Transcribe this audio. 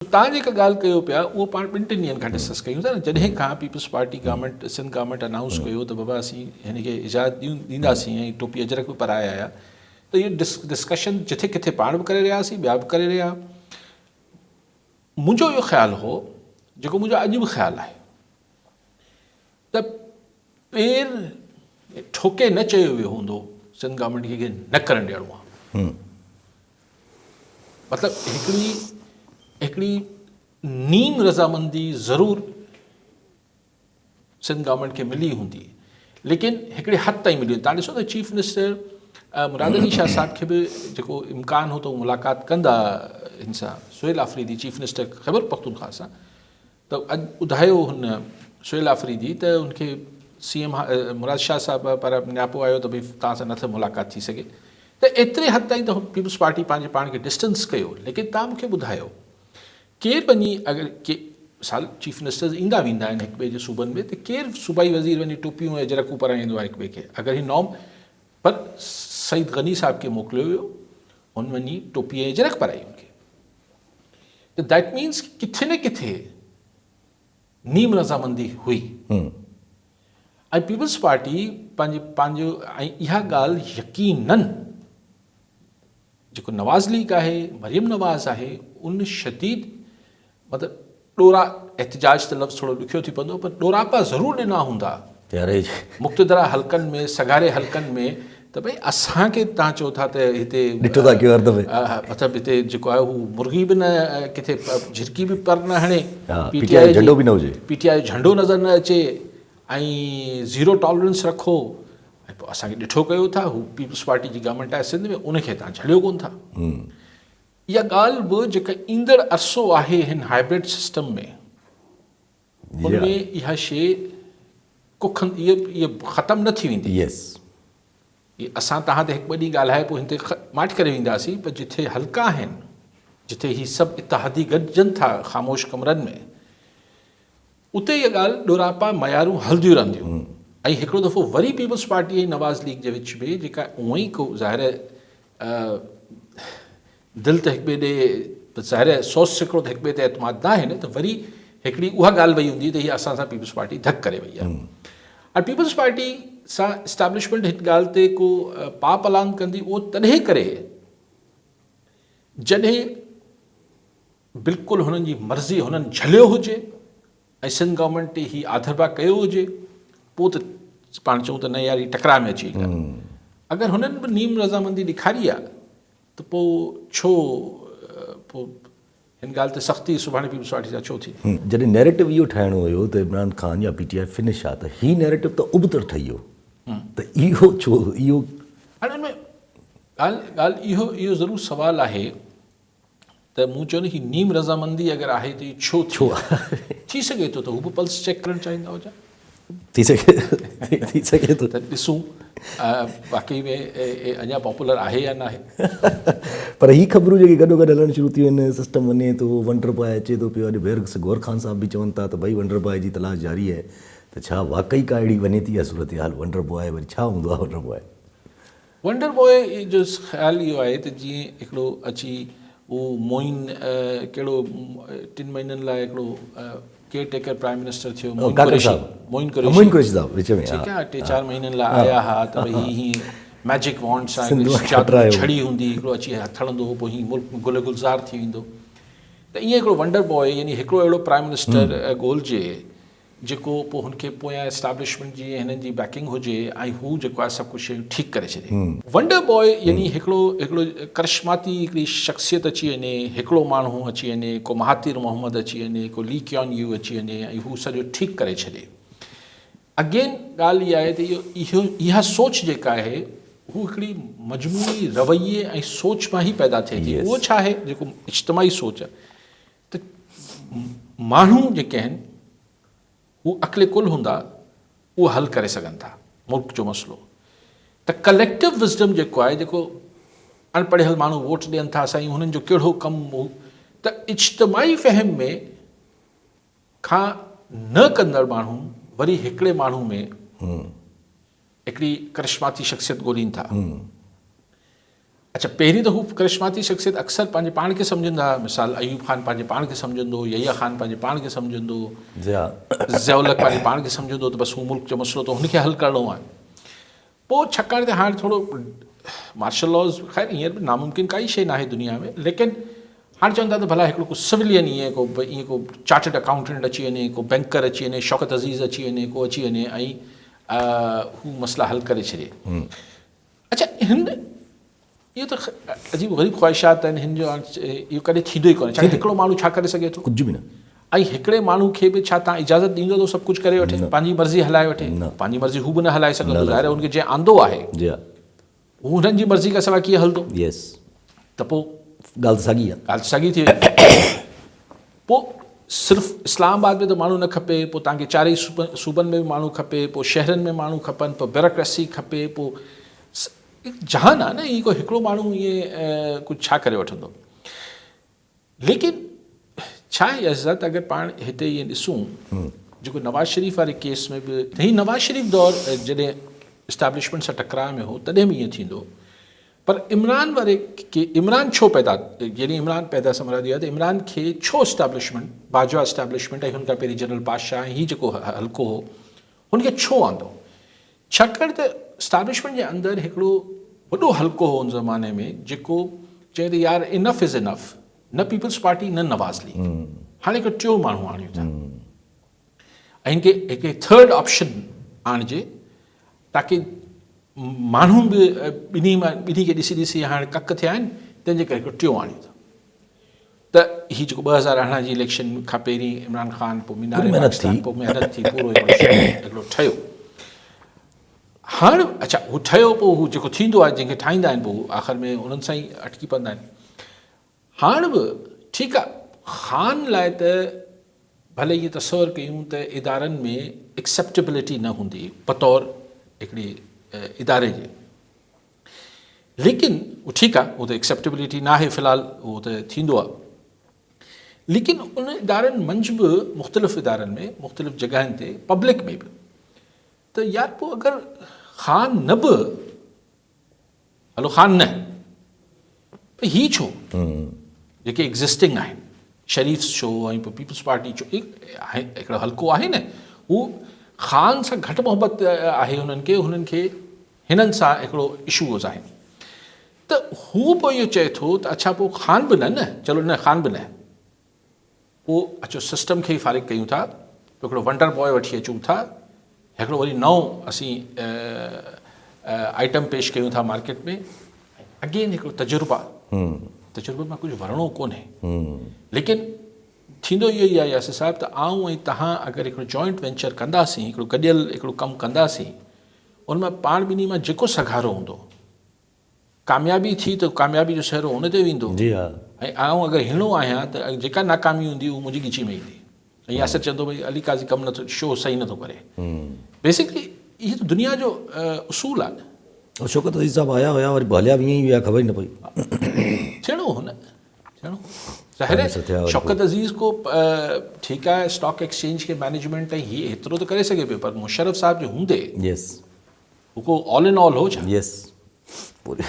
तव्हां जेका ॻाल्हि कयो पिया उहो पाण ॿिनि टिनि ॾींहंनि खां डिस्कस कयूं था न। जॾहिं खां peoples party government Sindh government announce कयो त बाबा असीं हिन खे इजाज़त ॾींदासीं ऐं टोपी अजरक बि पाराए आया, त इहो डिस्कशन जिथे किथे पाण बि करे रहियासीं, ॿिया बि करे रहिया। मुंहिंजो इहो ख़्यालु हो, जेको मुंहिंजो अॼु बि ख़्यालु आहे, त पेर ठोके न चयो वियो हूंदो सिंध गवर्नमेंट खे न करणु ॾियणो आहे। मतिलबु हिकिड़ी नीम रज़ामंदी ज़रूरु सिंध गवर्नमेंट खे मिली हूंदी, लेकिन हिकिड़े हद ताईं मिली। तव्हां ॾिसो त चीफ मिनिस्टर मुराद अली शाह साहब खे बि जेको इम्कान हो त उहो मुलाक़ात कंदा हिन सां सुहेल आफरीदी चीफ मिनिस्टर ख़ैबर पख्तूनख्वा सां, त अॼु ॿुधायो हुन सुहेल आफरीदी त उनखे CM मुराद शाह साहब पर नियापो आयो त भई तव्हां सां नथो मुलाक़ात थी सघे। त एतिरे हद ताईं त पीपल्स पार्टी पंहिंजे पाण खे डिस्टेंस कयो। लेकिन तव्हां मूंखे ॿुधायो, केरु वञी अगरि साल चीफ मिनिस्टर्स ईंदा वेंदा आहिनि हिक ॿिए जे सूबनि में, त केरु सूबाई वज़ीर वञी टोपियूं ऐं अजरकूं पाराईंदो आहे हिक ॿिए खे? अगरि ही नॉम पर सईद गनी साहब खे मोकिलियो वियो, हुन वञी टोपी ऐं अजरक पाराई हुनखे। त दैट मीन्स किथे न किथे नीम रज़ामंदी हुई। ऐं पीपल्स पार्टी पंहिंजो ऐं इहा ॻाल्हि यकीनन जेको नवाज़ लीग आहे, मरियम नवाज़ आहे, उन शदीद मतिलबु ॾोरा एहतजाज त लफ़्ज़ थोरो ॾुखियो थी पवंदो, पर ॾोरापा ज़रूरु ॾिना हूंदा मुक़्तदरा हलकनि में, सगारे हलकनि में, त भई असांखे तव्हां चओ था त हिते मतिलबु हिते जेको आहे हू मुर्गी बि न, किथे झिरकी बि पर न हणे, PTI जो झंडो नज़र न अचे, ऐं ज़ीरो टॉलरेंस रखो। ऐं पोइ असांखे ॾिठो कयो था, हू पीपल्स पार्टी जी गवर्नमेंट आहे सिंध में, उनखे तव्हां झलियो कोन था। इहा ॻाल्हि बि जेका ईंदड़ अरसो आहे हिन हाइब्रिड सिस्टम में, उनमें इहा शइ इहा ख़तमु न थी वेंदी। असां तव्हां ते हिकु ॿ ॾींहुं ॻाल्हाए पोइ हिन ते माठ करे वेंदासीं, पर जिथे हल्का आहिनि, जिथे ही सभु इतिहादी गॾिजनि था ख़ामोश कमरनि में, उते इहा ॻाल्हि ॾोरापा मयारूं हलंदियूं रहंदियूं। ऐं हिकिड़ो दफ़ो वरी पीपल्स पार्टी ऐं नवाज़ लीग जे विच में जेका उअं ई को ज़ाहिर दिलि त हिक ॿिए ॾे ज़ाहिर सोच हिकिड़ो त हिक ॿिए ते एतमाद न आहे न, त वरी हिकिड़ी उहा ॻाल्हि वई हूंदी त हीअ असां सां पीपल्स पार्टी धक करे वई आहे। ऐं पीपल्स पार्टी सां इस्टेब्लिशमेंट हिन ॻाल्हि ते को पाप अलान कंदी, उहो तॾहिं करे जॾहिं बिल्कुलु हुननि जी मर्ज़ी हुननि झलियो हुजे ऐं सिंध गवर्नमेंट ते ही आदरबा कयो हुजे, पोइ त पाण चऊं त न यार ही टकराउ में अची ॻाल्हि। अगरि हुननि बि नीम रज़ामंदी ॾेखारी आहे, त पोइ छो पोइ हिन ॻाल्हि ते सख़्ती सुभाणे पीपल्स पार्टी सां छो थी? जॾहिं नैरेटिव इहो ठाहिणो हुयो त इमरान ख़ान या PTI फिनिश आहे, त ही नैरेटिव त उबतर ठही वियो, त इहो छो? इहो हाणे हिन में ॻाल्हि इहो ज़रूरु सुवालु आहे त मूं चयो न ही नीम रज़ामंदी अगरि आहे त इहो छो थी सघे थो त हू बि पल्स चेक करणु चाहींदा हुजनि, थी सघे थो, त ॾिसूं वाकई में अञा पॉपुलर आहे या न आहे। पर ही ख़बरूं जेकी गॾो गॾु हलणु शुरू थी आहिनि, सिस्टम वञे थो, वंडर बॉय अचे थो पियो। अॼु बेर गौर खान साहब बि चवनि था त भई वंडर बॉय जी तलाश जारी आहे, त छा वाकई का अहिड़ी वञे थी आहे सूरत हाल? वंडर बॉय वरी छा हूंदो आहे? वंडर बॉय जो ख़्यालु इहो आहे त जीअं हिकिड़ो अची उहो मोइन कहिड़ो 3 महीननि लाइ हिकिड़ो केयर टेकर प्राइम मिनिस्टर थियो, मोइन कुरैशी साहब विच में, ठीकु आहे, 3-4 महीननि लाइ आया हुआ, त भई हीअं मैजिक वॉन्ड सां छड़ी हूंदी, हिकिड़ो अची हथु हणंदो, पोइ हीअं मुल्क गुल गुलज़ार थी वेंदो। त ईअं हिकिड़ो वंडर बॉय यानी हिकिड़ो अहिड़ो प्राइम मिनिस्टर ॻोल्हिजे जेको पोइ हुनखे पोयां एस्टेब्लिशमेंट जी हिननि जी बैकिंग हुजे ऐं हू जेको आहे सभु कुझु शयूं ठीकु करे छॾे। वंडर बॉय यानी हिकिड़ो करिश्माती हिकिड़ी शख़्सियत अची वञे, हिकिड़ो माण्हू अची वञे, को महातिर मोहम्मद अची वञे, को ली क्योन यू अची वञे ऐं हू सॼो ठीकु करे छॾे। अगेन ॻाल्हि इहा आहे त इहा सोच जेका आहे हू हिकिड़ी मजमूई रवैये ऐं सोच मां ई पैदा थिए थी। उहो छा आहे जेको इज्तिमाही सोच आहे, त माण्हू जेके आहिनि हू अक़िल कुल हूंदा, उहो हल करे सघनि था मुल्क जो मसइलो। त कलेक्टिव विज़डम जेको आहे, जेको अनपढ़ियल माण्हू वोट ॾियनि था साईं हुननि जो कहिड़ो कमु हो, त इज्तिमाही फ़हम में खां न कंदड़ माण्हू वरी हिकिड़े माण्हू में हिकिड़ी करिश्माती शख़्सियत ॻोल्हीनि था अच्छा पहिरीं त हू करिश्माती शख़्सियत अक्सर पंहिंजे पाण खे सम्झंदा, मिसाल अयूब ख़ान पंहिंजे पाण खे सम्झंदो, यहिया ख़ान पंहिंजे पाण खे सम्झंदो, ज़ियाउल हक़ पंहिंजे पाण खे सम्झंदो त बसि हू मुल्क जो मसइलो त हुनखे हल करिणो आहे। पोइ छाकाणि त हाणे थोरो मार्शल लॉज़ ख़ैर हींअर बि नामुमकिन काई शइ न आहे दुनिया में, लेकिन हाणे चवनि था त भला हिकिड़ो को सिविलियन ईअं को चार्टर्ड अकाउंटेंट अची वञे, को बैंकर अची वञे, शौकत अज़ीज़ अची वञे, को अची वञे ऐं हू मसइला हल करे छॾे। अच्छा हिन इहो त अजीब ग़रीब ख़्वाहिशात आहिनि, हिन जो इहो कॾहिं थींदो ई कोन्हे। छाकाणि हिकिड़ो माण्हू छा करे सघे थो, कुझु बि न। ऐं हिकिड़े माण्हू खे बि छा तव्हां इजाज़त ॾींदो त सभु कुझु करे वठे, पंहिंजी मर्ज़ी हलाए वठे? पंहिंजी मर्ज़ी हू बि न हलाए सघंदो, ज़ाहिर आहे हुनखे जंहिं आंदो आहे हू हुननि जी मर्ज़ी खां सवाइ कीअं हलंदो? त पोइ ॻाल्हि त साॻी आहे, ॻाल्हि साॻी थी वई। पोइ सिर्फ़ु इस्लामाबाद में त माण्हू न खपे, पोइ तव्हांखे चारई सूबनि में बि माण्हू खपे, पोइ शहरनि में माण्हू खपनि, पोइ ब्यूरोक्रेसी खपे, पोइ जहान आहे न, इहो को हिकिड़ो माण्हू ईअं कुझु छा करे वठंदो। लेकिन छा आहे इज़त, अगरि पाण हिते ईअं ॾिसूं जेको नवाज़ शरीफ़ वारे केस में बि, ही नवाज़ शरीफ़ दौरु जॾहिं इस्टेब्लिशमेंट सां टकराव में हो तॾहिं बि ईअं थींदो, पर इमरान वारे के इमरान छो पैदा, जॾहिं इमरान पैदा समरादी आहे त इमरान खे छो इस्टेब्लिशमेंट, बाजवा इस्टेब्लिशमेंट ऐं हुनखां पहिरीं जनरल बादशाह ऐं हीउ जेको हल्को हो हुनखे छो आंदो? छाकाणि त इस्टेब्लिशमेंट जे अंदरि हिकिड़ो वॾो हल्को हो उन ज़माने में जेको चए त यार इनफ इज़ इनफ, न पीपल्स पार्टी न नवाज़ लीग, हाणे हिकु टियों माण्हू आणियूं था ऐं हिकु थर्ड ऑप्शन आणिजे ताकी माण्हू बि ॿिन्ही खे ॾिसी ॾिसी हाणे कक थिया आहिनि, तंहिंजे करे हिकु टियों आणियूं था। त हीअ जेको 2018 जी इलेक्शन खां पहिरीं इमरान ख़ान, पोइ मीनार पाकिस्तान, पोइ महिनत थी, पूरो हिकिड़ो ठहियो। हाणे अच्छा हू ठहियो, पोइ हू जेको थींदो आहे जंहिंखे ठाहींदा आहिनि पोइ आख़िर में उन्हनि सां ई अटकी पवंदा आहिनि। हाणे बि ठीकु आहे, ख़ान लाइ त भले इहे तसवर कयूं त इदारनि में एक्सेप्टेबिलिटी न हूंदी बतौर हिकिड़ी इदारे जे, लेकिन उहो ठीकु आहे, उहो त एक्सेप्टेबिलिटी न आहे फ़िलहालु, उहो त थींदो आहे। लेकिन उन इदारनि मंझि बि मुख़्तलिफ़ इदारनि में मुख़्तलिफ़ जॻहियुनि ते पब्लिक में बि त यार पोइ अगरि ख़ान न बि हलो, ख़ान न ही छो जेके एग्ज़िस्टिंग आहिनि, शरीफ़ छो ऐं पोइ पीपल्स पार्टी छो, हिकिड़ो हल्को आहे न, हू ख़ान सां घटि मोहबत आहे हुननि खे हिननि सां हिकिड़ो इशूज़ आहिनि। त हू पोइ इहो चए थो त अच्छा पोइ ख़ान बि न, चलो न ख़ान बि न, पोइ अचो सिस्टम खे ई फ़ारिग कयूं था, हिकिड़ो वंडर बॉय वठी अचूं था, हिकिड़ो वरी नओं असीं आइटम पेश कयूं था मार्केट में, अगेन हिकिड़ो तजुर्बे मां कुझु वरणो कोन्हे। लेकिन थींदो इहो ई आहे यासिर साहिबु त आऊं ऐं तव्हां अगरि हिकिड़ो जॉइंट वेंचर कंदासीं, हिकिड़ो गॾियल हिकिड़ो कमु कंदासीं, उन मां पाण ॿिन्ही मां जेको सघारो हूंदो, कामयाबी थी त कामयाबी जो सहरो हुन ते वेंदो, ऐं आऊं अगरि हिणो आहियां त जेका नाकामी हूंदी उहा मुंहिंजी ॻिची में ईंदी, ऐं यासिर चवंदो भई अली काज़ी कमु नथो, शो सही नथो करे। बेसिकली इहो त दुनिया जो उसूल आहे न। शौकत अज़ीज़ साहब आया हुया, वरी हलिया बि ईअं ई हुया, ख़बर ई न पई। थियणो हो न, थियणो ज़ाहिर आहे। शौकत अज़ीज़ को ठीकु आहे, स्टॉक एक्सचेंज के मैनेजमेंट ऐं हीअ एतिरो त करे सघे पियो, पर मुशर्रफ साहब जो हूंदे हू को ऑल इन ऑल हो छा? पूरी